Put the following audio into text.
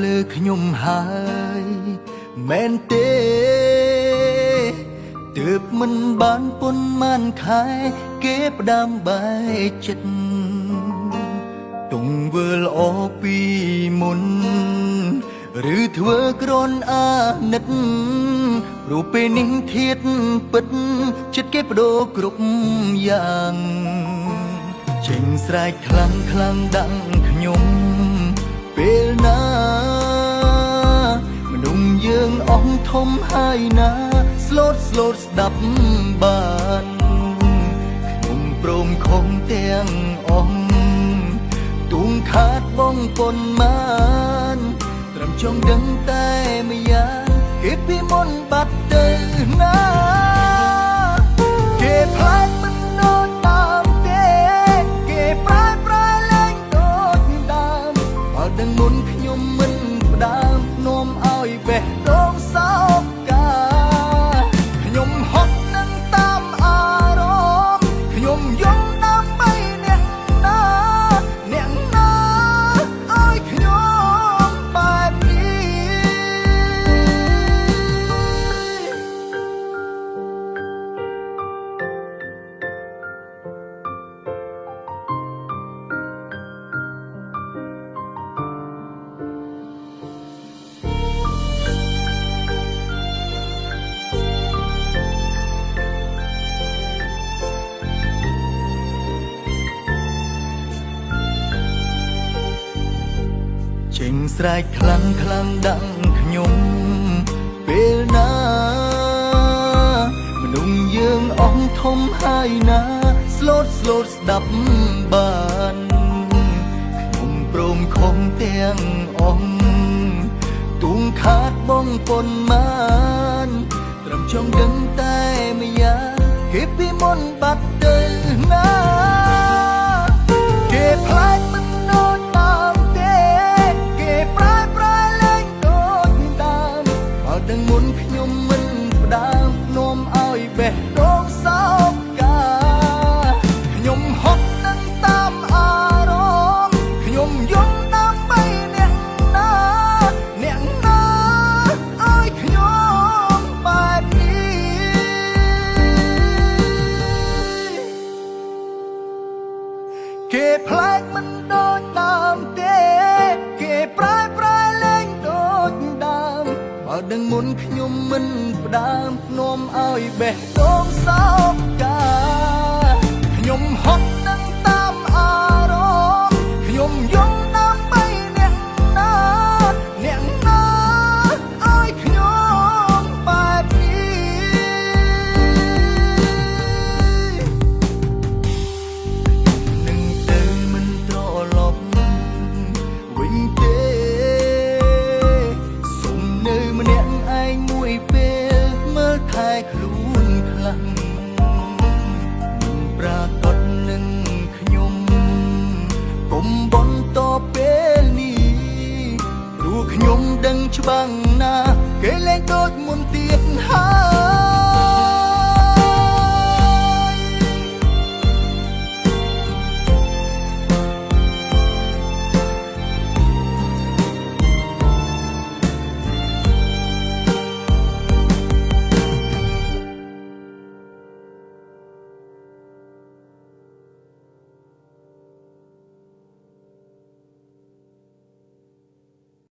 លើខ្ញុំហើយមែនទេទើបមិនបានប៉ុន្មានខែគេផ្ដាំបែកចិត្តទង្វើល្អពីមុនឬធ្វើក្រនអាណិតព្រោះពេលនេះធៀបពិតចិត្តគេបដូរគ្រប់យ៉ាងចេញស្រែកខ្លាំងខ្លាំងដឹងខ្ញុំពេលណាមនុស្សយើងអស់ធំហើយណាស្លូតស្ដាប់បានខ្ញុំព្រមខំទាំងអស់ទូងខាតបងប៉ុន្មានត្រឹមចង់ដឹងតែម្យ៉ាងគេពីមុនបាត់ទៅណាគេផ្លែកមិនដូចតាមទេគេប្រែលែងដូចដើមបើដឹងមុនខ្ញុំមិនផ្ដាំនាំឲ្យបេះដូងសោកកាខ្ញុំហត់នឹងតាមអារម្មណ៍ខ្ញុំយំដើម្បីអ្នកណាឲ្យខ្ញុំបែបនេះចេញស្រែកខ្លាំងខ្លាំងដឹងខ្ញុំពេលណាមនុស្សយើងអស់ធំហើយណាស្លូតស្ដាប់បានខ្ញុំព្រមខំទាំងអស់ទូងខាតបងប៉ុន្មានត្រឹមចង់ដឹងតែម្យ៉ាងគេពីមុនបាត់ទៅណាគេផ្លែកមិនដូចតាមទេគេប្រែលែងដូចដើមបើដឹងមុនខ្ញុំមិនផ្ដាំនាំឲ្យបេះដូងសោកកាខ្ញុំហត់នឹងតាមអារម្មណ៍ខ្ញុំយំដើម្បីអ្នកណាឲ្យខ្ញុំបែបនេះគេផ្លែកមិនដូចដើមទេគេប្រែលែងដូចដើមបើដឹងមុនខ្ញុំមិនផ្ដាំនាំឲ្យបេះដូងសោកកាខ្ញុំហត់នឹងតាមអារម្មណ៍ខ្ញុំយំដើម្បីអ្នកណាឲ្យខ្ញុំបែបនេះនឹងទៅមិនត្រឡប់វិញទេសុំនៅម្នាក់ឯងមួយពេលមើលថែខ្លួនខ្លាំងមិនប្រាកដនឹងខ្ញុំកុំបន្តពេលនេះព្រោះខ្ញុំដឹងច្បាស់ណាស់គេលែងដូចមុនទៀតហើយ